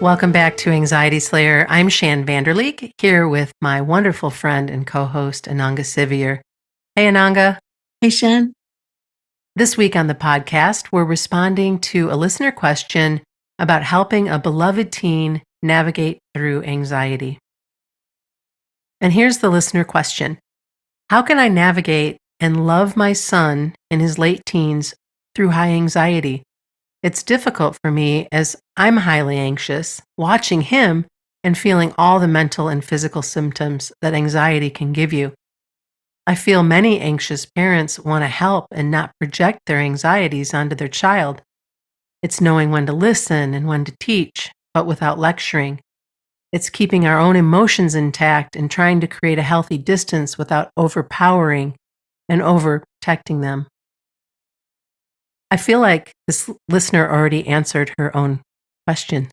Welcome back to Anxiety Slayer. I'm Shan Vanderleek, here with my wonderful friend and co-host Ananga Sivir. Hey, Ananga. Hey, Shan. This week on the podcast, we're responding to a listener question about helping a beloved teen navigate through anxiety. And here's the listener question. How can I navigate and love my son in his late teens through high anxiety? It's difficult for me as I'm highly anxious, watching him and feeling all the mental and physical symptoms that anxiety can give you. I feel many anxious parents want to help and not project their anxieties onto their child. It's knowing when to listen and when to teach, but without lecturing. It's keeping our own emotions intact and trying to create a healthy distance without overpowering and overprotecting them. I feel like this listener already answered her own question.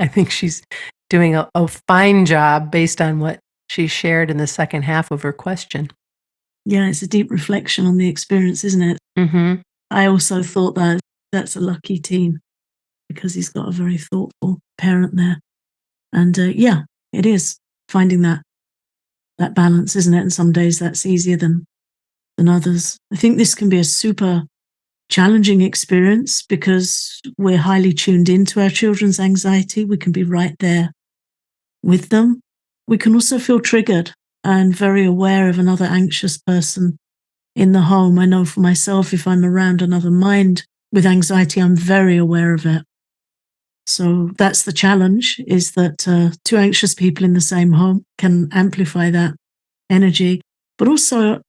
I think she's doing a fine job based on what she shared in the second half of her question. Yeah, it's a deep reflection on the experience, isn't it? Mm-hmm. I also thought that that's a lucky teen because he's got a very thoughtful parent there. And yeah, it is finding that balance, isn't it? And some days that's easier than others. I think this can be a super challenging experience because we're highly tuned into our children's anxiety. We can be right there with them. We can also feel triggered and very aware of another anxious person in the home. I know for myself, if I'm around another mind with anxiety, I'm very aware of it. So that's the challenge, is that two anxious people in the same home can amplify that energy. But also,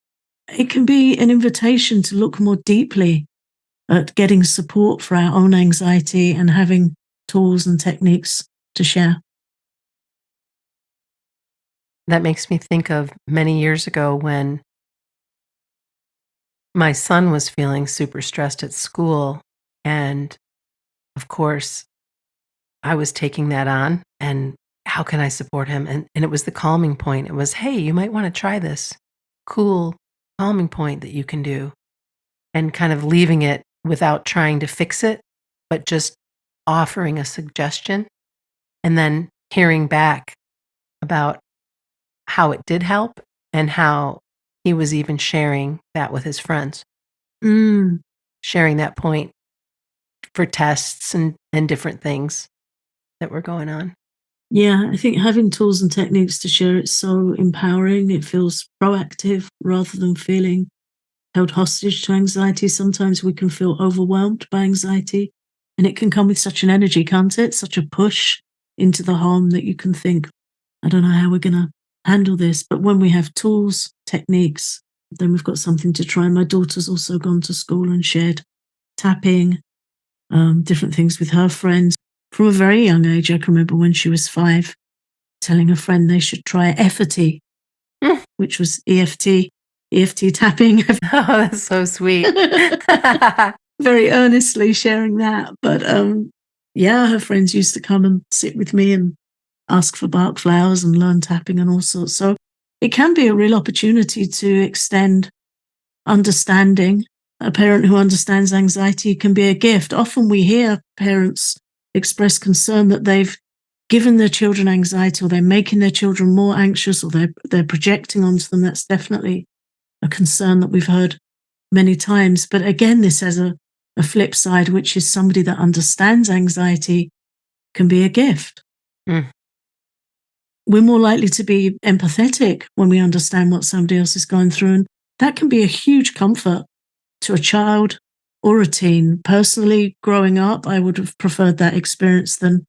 it can be an invitation to look more deeply at getting support for our own anxiety and having tools and techniques to share. That makes me think of many years ago when my son was feeling super stressed at school. And of course, I was taking that on. And how can I support him? And it was the calming point. It was, hey, you might want to try this cool calming point that you can do. And kind of leaving it without trying to fix it, but just offering a suggestion and then hearing back about how it did help and how he was even sharing that with his friends, sharing that point for tests and different things that were going on. Yeah, I think having tools and techniques to share it's so empowering. It feels proactive rather than feeling held hostage to anxiety. Sometimes we can feel overwhelmed by anxiety, and it can come with such an energy, can't it? Such a push into the home that you can think, I don't know how we're going to handle this. But when we have tools, techniques, then we've got something to try. My daughter's also gone to school and shared tapping, different things with her friends. From a very young age, I can remember when she was 5, telling a friend they should try efforty, which was EFT tapping. Oh, that's so sweet. Very earnestly sharing that. But yeah, her friends used to come and sit with me and ask for Bach flowers and learn tapping and all sorts. So it can be a real opportunity to extend understanding. A parent who understands anxiety can be a gift. Often we hear parents express concern that they've given their children anxiety, or they're making their children more anxious, or they're projecting onto them. That's definitely a concern that we've heard many times. But again, this has a flip side, which is somebody that understands anxiety can be a gift. Mm. We're more likely to be empathetic when we understand what somebody else is going through. And that can be a huge comfort to a child or a teen. Personally, growing up, I would have preferred that experience than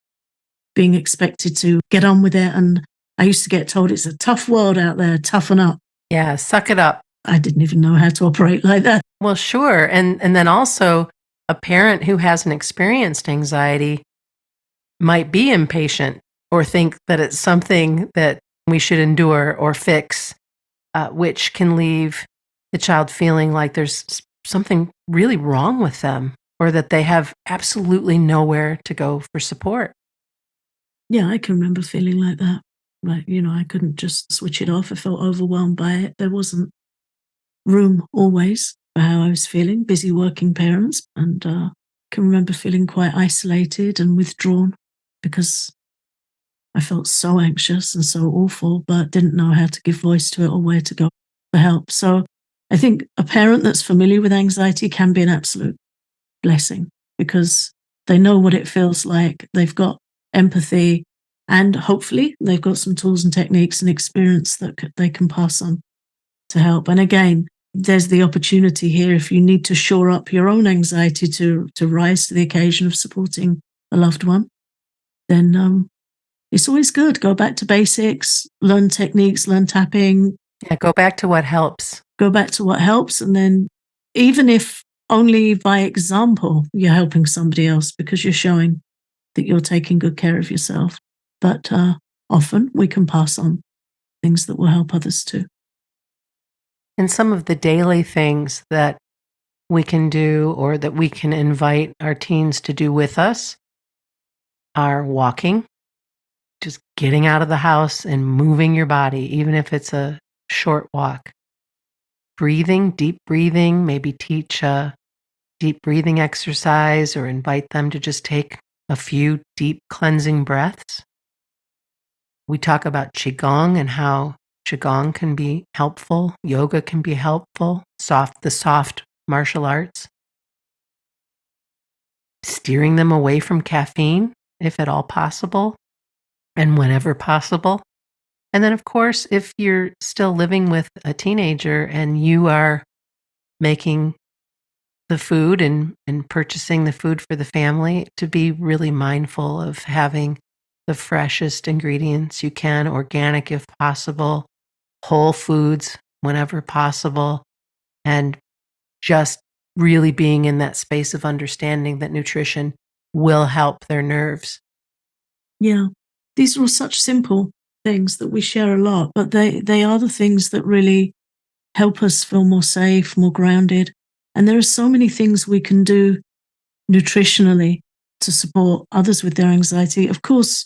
being expected to get on with it. And I used to get told it's a tough world out there, toughen up. Yeah, suck it up. I didn't even know how to operate like that. Well, sure. And then also a parent who hasn't experienced anxiety might be impatient or think that it's something that we should endure or fix, which can leave the child feeling like there's something really wrong with them or that they have absolutely nowhere to go for support. Yeah, I can remember feeling like that. Like, I couldn't just switch it off. I felt overwhelmed by it. There wasn't room always for how I was feeling, busy working parents. And can remember feeling quite isolated and withdrawn because I felt so anxious and so awful, but didn't know how to give voice to it or where to go for help. So I think a parent that's familiar with anxiety can be an absolute blessing because they know what it feels like. They've got empathy and hopefully they've got some tools and techniques and experience that they can pass on to help. And again, there's the opportunity here if you need to shore up your own anxiety to rise to the occasion of supporting a loved one, then it's always good. Go back to basics, learn techniques, learn tapping, Yeah, go back to what helps. go back to what helps. And then, even if only by example, you're helping somebody else because you're showing that you're taking good care of yourself. But often we can pass on things that will help others too. And some of the daily things that we can do or that we can invite our teens to do with us are walking, just getting out of the house and moving your body, even if it's a short walk. Breathing, deep breathing, maybe teach a deep breathing exercise or invite them to just take a few deep cleansing breaths. We talk about Qigong and how Qigong can be helpful, yoga can be helpful, the soft martial arts. Steering them away from caffeine, if at all possible, and whenever possible. And then, of course, if you're still living with a teenager and you are making the food and purchasing the food for the family, to be really mindful of having the freshest ingredients you can, organic if possible, whole foods whenever possible, and just really being in that space of understanding that nutrition will help their nerves. Yeah. These are all such simple things that we share a lot, but they are the things that really help us feel more safe, more grounded. And there are so many things we can do nutritionally to support others with their anxiety. Of course,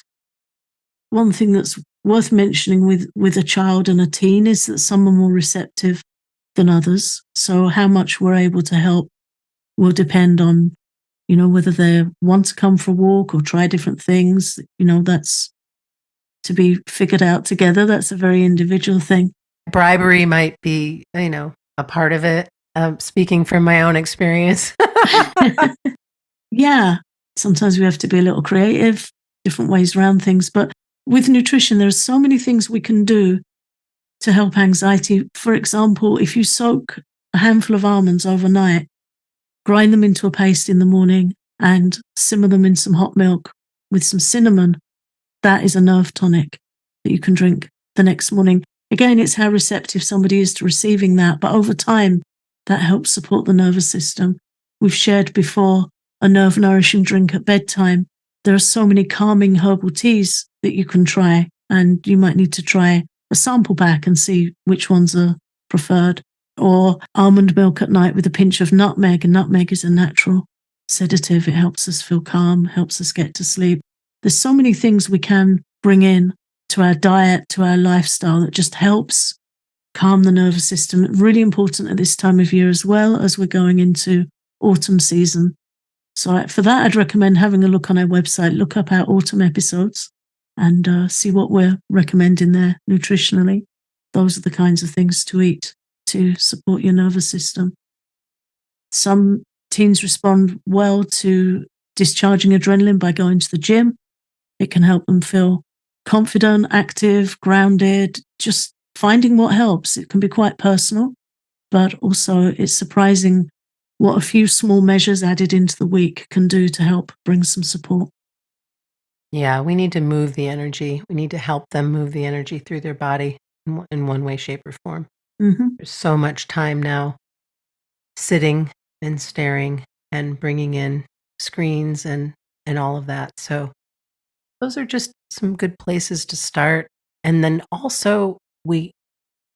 one thing that's worth mentioning with a child and a teen is that some are more receptive than others. So how much we're able to help will depend on, whether they want to come for a walk or try different things. That's to be figured out together. That's a very individual thing. Bribery might be, a part of it. Speaking from my own experience. Yeah. Sometimes we have to be a little creative, different ways around things. But with nutrition, there are so many things we can do to help anxiety. For example, if you soak a handful of almonds overnight, grind them into a paste in the morning and simmer them in some hot milk with some cinnamon, that is a nerve tonic that you can drink the next morning. Again, it's how receptive somebody is to receiving that. But over time, that helps support the nervous system. We've shared before a nerve nourishing drink at bedtime. There are so many calming herbal teas that you can try, and you might need to try a sample pack and see which ones are preferred. Or almond milk at night with a pinch of nutmeg. And nutmeg is a natural sedative. It helps us feel calm, helps us get to sleep. There's so many things we can bring in to our diet, to our lifestyle that just helps calm the nervous system. Really important at this time of year as well, as we're going into autumn season. So for that, I'd recommend having a look on our website, look up our autumn episodes and see what we're recommending there nutritionally. Those are the kinds of things to eat to support your nervous system. Some teens respond well to discharging adrenaline by going to the gym. It can help them feel confident, active, grounded, just finding what helps. It can be quite personal, but also it's surprising what a few small measures added into the week can do to help bring some support. Yeah, we need to move the energy. We need to help them move the energy through their body in one way, shape, or form. Mm-hmm. There's so much time now sitting and staring and bringing in screens and all of that. So those are just some good places to start. And then also, we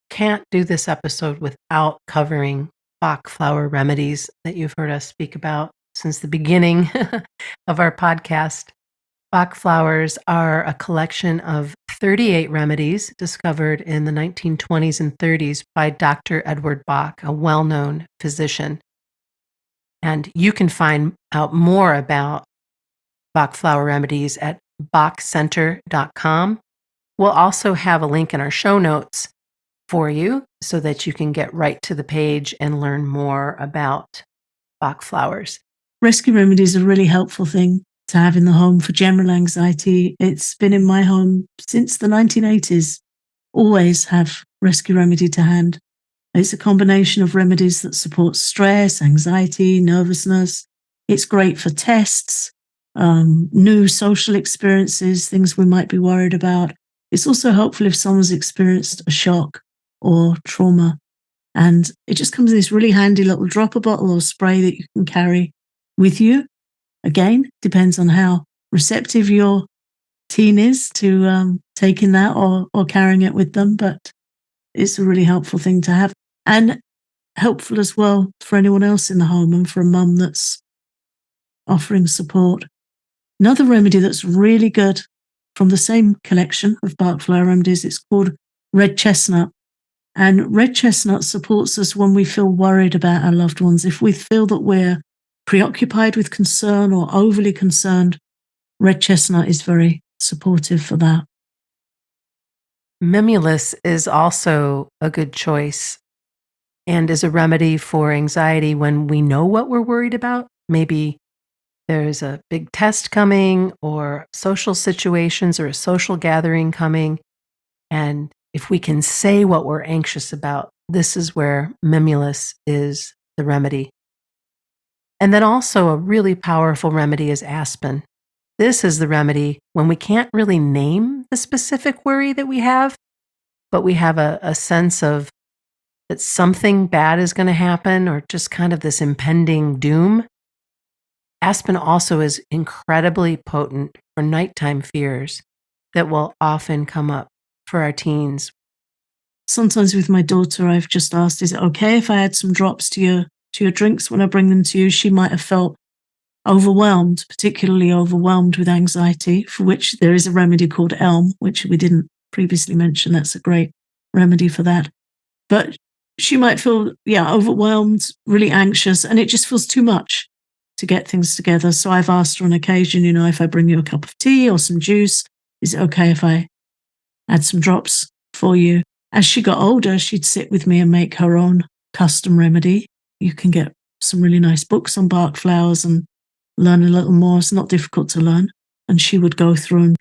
can't do this episode without covering Bach flower remedies that you've heard us speak about since the beginning of our podcast. Bach flowers are a collection of 38 remedies discovered in the 1920s and 30s by Dr. Edward Bach, a well-known physician. And you can find out more about Bach flower remedies at bachcenter.com. We'll also have a link in our show notes for you so that you can get right to the page and learn more about Bach flowers. Rescue remedies are a really helpful thing to have in the home for general anxiety. It's been in my home since the 1980s. Always have rescue remedy to hand. It's a combination of remedies that support stress, anxiety, nervousness. It's great for tests, new social experiences, things we might be worried about. It's also helpful if someone's experienced a shock or trauma. And it just comes in this really handy little dropper bottle or spray that you can carry with you. Again, depends on how receptive your teen is to taking that or carrying it with them. But it's a really helpful thing to have. And helpful as well for anyone else in the home and for a mum that's offering support. Another remedy that's really good from the same collection of Bach flower remedies, it's called red chestnut. And red chestnut supports us when we feel worried about our loved ones. If we feel that we're preoccupied with concern or overly concerned, red chestnut is very supportive for that. Mimulus is also a good choice and is a remedy for anxiety when we know what we're worried about. Maybe there's a big test coming or social situations or a social gathering coming. And if we can say what we're anxious about, this is where Mimulus is the remedy. And then also a really powerful remedy is aspen. This is the remedy when we can't really name the specific worry that we have, but we have a sense of that something bad is going to happen or just kind of this impending doom. Aspen also is incredibly potent for nighttime fears that will often come up for our teens. Sometimes with my daughter, I've just asked, is it okay if I add some drops to your drinks when I bring them to you? She might have felt overwhelmed, particularly overwhelmed with anxiety, for which there is a remedy called elm, which we didn't previously mention. That's a great remedy for that. But she might feel, overwhelmed, really anxious, and it just feels too much to get things together. So I've asked her on occasion, if I bring you a cup of tea or some juice, is it okay if I add some drops for you? As she got older, she'd sit with me and make her own custom remedy. You can get some really nice books on Bach flowers and learn a little more. It's not difficult to learn. And she would go through and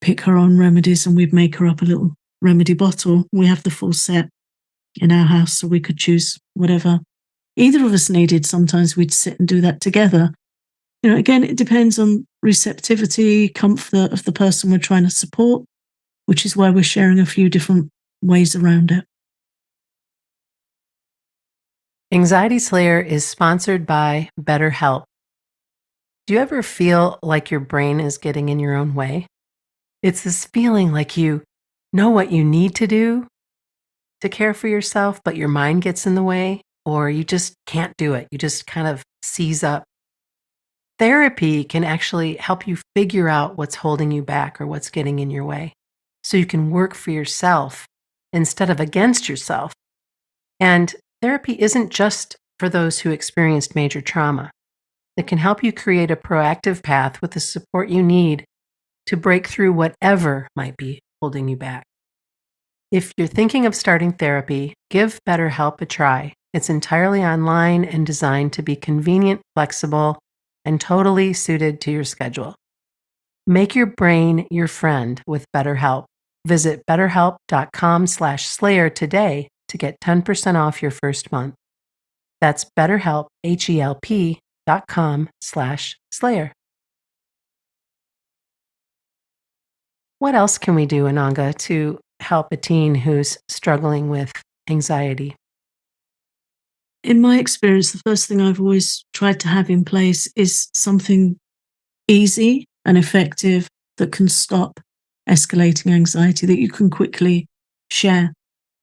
pick her own remedies, and we'd make her up a little remedy bottle. We have the full set in our house, so we could choose whatever either of us needed. Sometimes we'd sit and do that together. Again, it depends on receptivity, comfort of the person we're trying to support, which is why we're sharing a few different ways around it. Anxiety Slayer is sponsored by BetterHelp. Do you ever feel like your brain is getting in your own way? It's this feeling like you know what you need to do to care for yourself, but your mind gets in the way, or you just can't do it. You just kind of seize up. Therapy can actually help you figure out what's holding you back or what's getting in your way, so you can work for yourself instead of against yourself. And therapy isn't just for those who experienced major trauma. It can help you create a proactive path with the support you need to break through whatever might be holding you back. If you're thinking of starting therapy, give BetterHelp a try. It's entirely online and designed to be convenient, flexible, and totally suited to your schedule. Make your brain your friend with BetterHelp. Visit betterhelp.com/slayer today to get 10% off your first month. That's BetterHelp, HELP.com/slayer. What else can we do, Ananga, to help a teen who's struggling with anxiety? In my experience, the first thing I've always tried to have in place is something easy and effective that can stop escalating anxiety, that you can quickly share.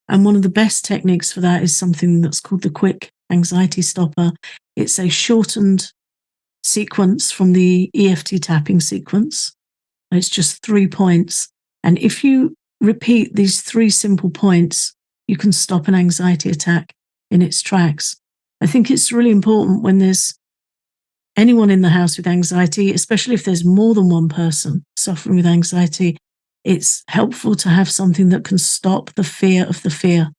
And one of the best techniques for that is something that's called the quick anxiety stopper. It's a shortened sequence from the EFT tapping sequence. It's just 3 points. And if you repeat these 3 simple points, you can stop an anxiety attack in its tracks. I think it's really important when there's anyone in the house with anxiety, especially if there's more than one person suffering with anxiety, it's helpful to have something that can stop the fear of the fear.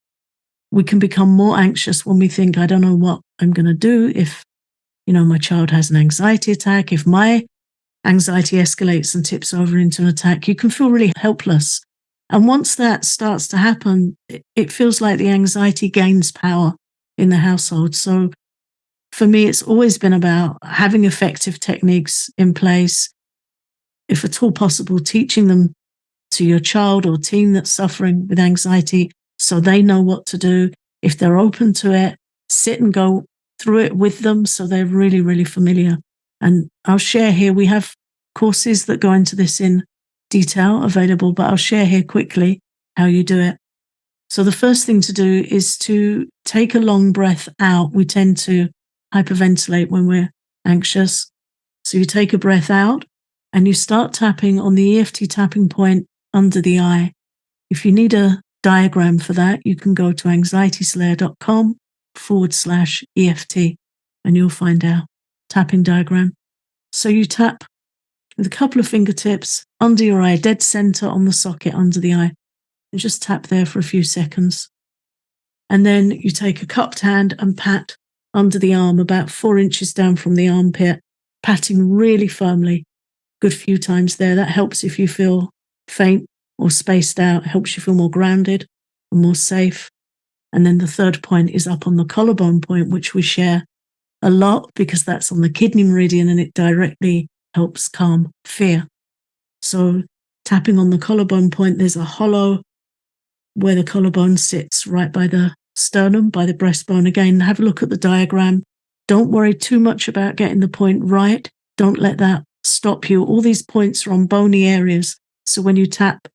We can become more anxious when we think, I don't know what I'm going to do if, my child has an anxiety attack. If my anxiety escalates and tips over into an attack, you can feel really helpless. And once that starts to happen, it feels like the anxiety gains power in the household. So for me, it's always been about having effective techniques in place, if at all possible, teaching them to your child or teen that's suffering with anxiety so they know what to do. If they're open to it, sit and go through it with them so they're really, really familiar. And I'll share here, we have courses that go into this in detail available, but I'll share here quickly how you do it. So the first thing to do is to take a long breath out. We tend to hyperventilate when we're anxious. So you take a breath out and you start tapping on the EFT tapping point under the eye. If you need a diagram for that, you can go to anxietyslayer.com/EFT and you'll find our tapping diagram. So you tap with a couple of fingertips under your eye, dead center on the socket under the eye, and just tap there for a few seconds. And then you take a cupped hand and pat under the arm, about 4 inches down from the armpit, patting really firmly. Good few times there. That helps if you feel faint or spaced out, helps you feel more grounded and more safe. And then the third point is up on the collarbone point, which we share a lot because that's on the kidney meridian and it directly helps calm fear. So tapping on the collarbone point, there's a hollow where the collarbone sits right by the sternum, by the breastbone. Again, have a look at the diagram. Don't worry too much about getting the point right. Don't let that stop you. All these points are on bony areas. So when you tap,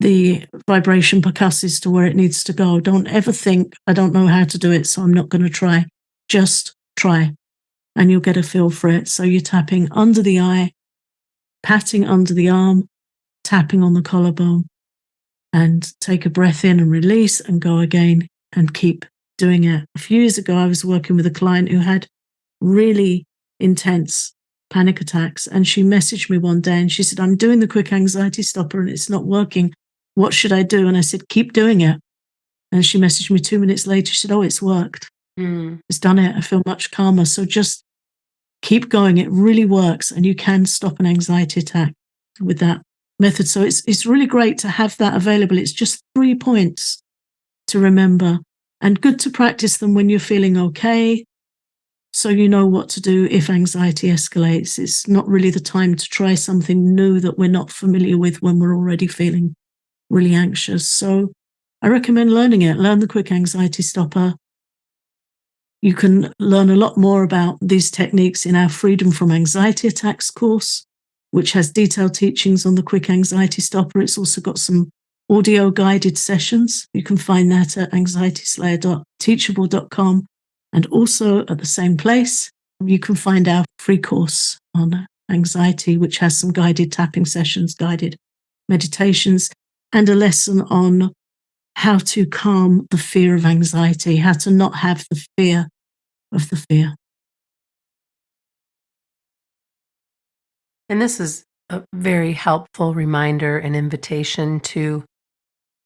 the vibration percusses to where it needs to go. Don't ever think, I don't know how to do it, so I'm not going to try. Just try and you'll get a feel for it. So you're tapping under the eye, patting under the arm, tapping on the collarbone, and take a breath in and release and go again and keep doing it. A few years ago, I was working with a client who had really intense panic attacks. And she messaged me one day and she said, I'm doing the quick anxiety stopper and it's not working. What should I do? And I said, keep doing it. And she messaged me 2 minutes later. She said, oh, it's worked. It's done it. I feel much calmer. So just keep going. It really works. And you can stop an anxiety attack with that method. So it's really great to have that available. It's just 3 points to remember and good to practice them when you're feeling okay. So you know what to do if anxiety escalates. It's not really the time to try something new that we're not familiar with when we're already feeling really anxious. So I recommend learning it. Learn the quick anxiety stopper. You can learn a lot more about these techniques in our Freedom from Anxiety Attacks course, which has detailed teachings on the quick anxiety stopper. It's also got some audio guided sessions. You can find that at anxietyslayer.teachable.com. And also at the same place, you can find our free course on anxiety, which has some guided tapping sessions, guided meditations, and a lesson on how to calm the fear of anxiety, how to not have the fear of the fear. And this is a very helpful reminder and invitation to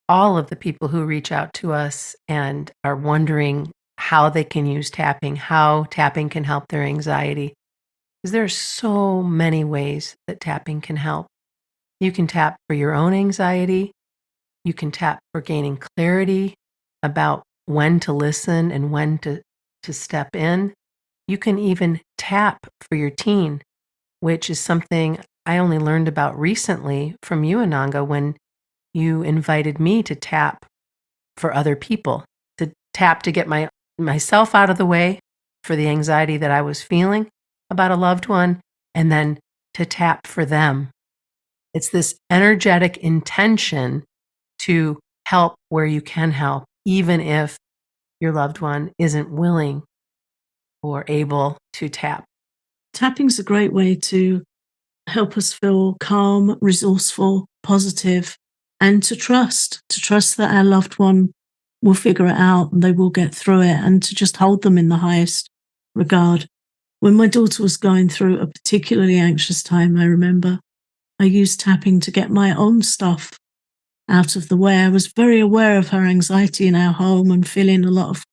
all of the people who reach out to us and are wondering how they can use tapping, how tapping can help their anxiety. Because there are so many ways that tapping can help. You can tap for your own anxiety. You can tap for gaining clarity about when to listen and when to step in. You can even tap for your teen, which is something I only learned about recently from you, Ananga, when you invited me to tap for other people, to tap to get myself out of the way for the anxiety that I was feeling about a loved one, and then to tap for them. It's this energetic intention to help where you can help, even if your loved one isn't willing or able to tap. Tapping's a great way to help us feel calm, resourceful, positive, and to trust that our loved one will figure it out and they will get through it, and to just hold them in the highest regard. When my daughter was going through a particularly anxious time, I remember I used tapping to get my own stuff out of the way. I was very aware of her anxiety in our home and feeling a lot of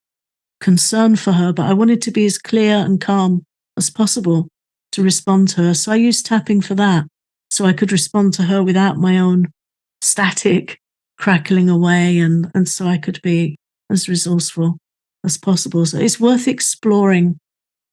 concern for her, but I wanted to be as clear and calm as possible to respond to her. So I used tapping for that, so I could respond to her without my own static crackling away, and so I could be as resourceful as possible. So it's worth exploring,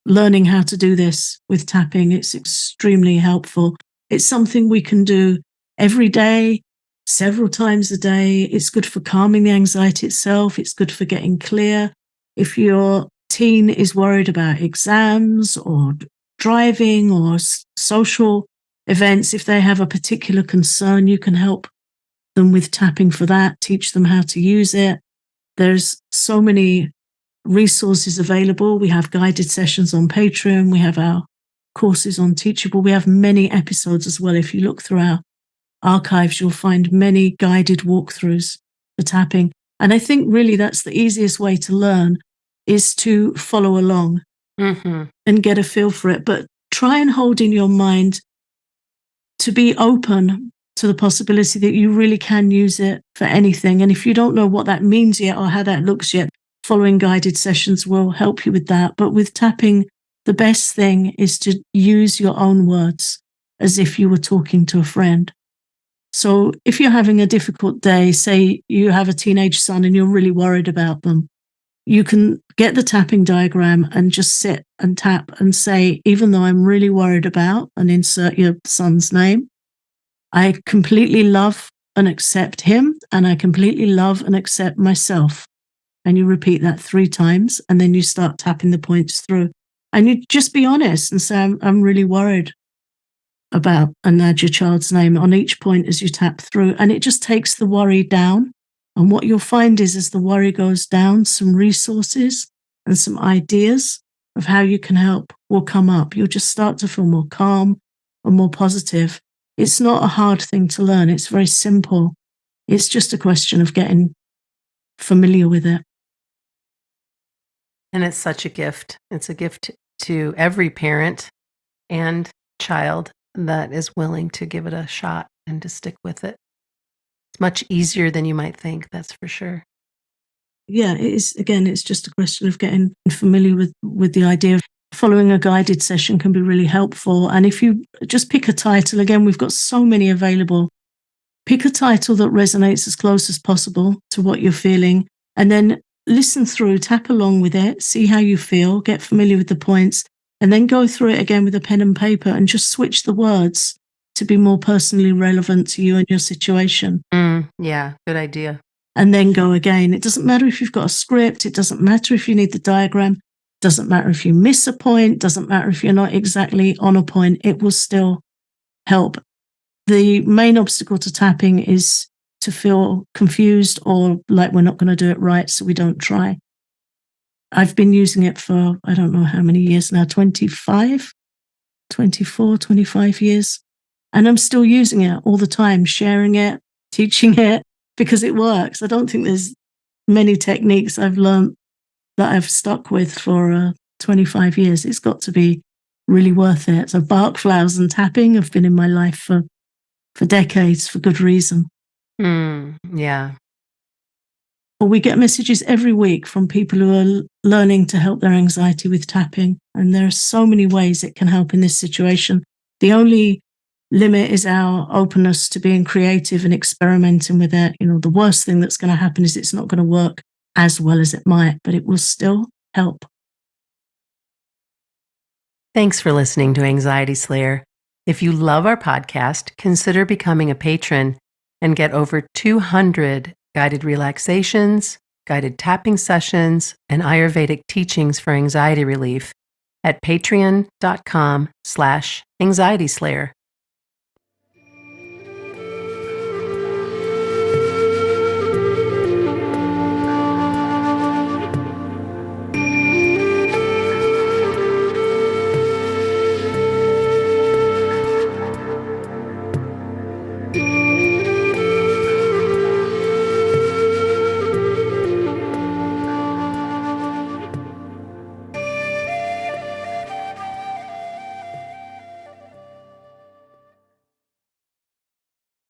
learning how to do this with tapping. It's extremely helpful. It's something we can do every day, several times a day. It's good for calming the anxiety itself. It's good for getting clear. If your teen is worried about exams or driving or social events, if they have a particular concern, you can help them with tapping for that, teach them how to use it. There's so many resources available. We have guided sessions on Patreon. We have our courses on Teachable. We have many episodes as well. If you look through our archives, you'll find many guided walkthroughs for tapping. And I think really that's the easiest way to learn, is to follow along and get a feel for it. But try and hold in your mind to be open to the possibility that you really can use it for anything. And if you don't know what that means yet or how that looks yet, following guided sessions will help you with that. But with tapping, the best thing is to use your own words as if you were talking to a friend. So if you're having a difficult day, say you have a teenage son and you're really worried about them, you can get the tapping diagram and just sit and tap and say, even though I'm really worried about, and insert your son's name, I completely love and accept him, and I completely love and accept myself. And you repeat that 3 times, and then you start tapping the points through. And you just be honest and say, I'm really worried about, and add your child's name on each point as you tap through. And it just takes the worry down. And what you'll find is, as the worry goes down, some resources and some ideas of how you can help will come up. You'll just start to feel more calm and more positive. It's not a hard thing to learn. It's very simple. It's just a question of getting familiar with it. And it's such a gift. It's a gift to every parent and child that is willing to give it a shot and to stick with it. It's much easier than you might think, that's for sure. Yeah, it is. Again, it's just a question of getting familiar with the idea. Following a guided session can be really helpful. And if you just pick a title, again, we've got so many available. Pick a title that resonates as close as possible to what you're feeling, and then listen through, tap along with it, see how you feel, get familiar with the points, and then go through it again with a pen and paper and just switch the words to be more personally relevant to you and your situation. Yeah, good idea. And then go again. It doesn't matter if you've got a script. It doesn't matter if you need the diagram. Doesn't matter if you miss a point. Doesn't matter if you're not exactly on a point. It will still help. The main obstacle to tapping is to feel confused or like we're not going to do it right, so we don't try. I've been using it for, I don't know how many years now, 25, 24, 25 years. And I'm still using it all the time, sharing it, teaching it, because it works. I don't think there's many techniques I've learned that I've stuck with for 25 years. It's got to be really worth it. So bark flowers and tapping have been in my life for decades, for good reason. Yeah. Well, we get messages every week from people who are learning to help their anxiety with tapping. And there are so many ways it can help in this situation. The only limit is our openness to being creative and experimenting with it. You know, the worst thing that's going to happen is it's not going to work as well as it might, but it will still help. Thanks for listening to Anxiety Slayer. If you love our podcast, consider becoming a patron and get over 200 guided relaxations, guided tapping sessions, and Ayurvedic teachings for anxiety relief at patreon.com/anxietyslayer.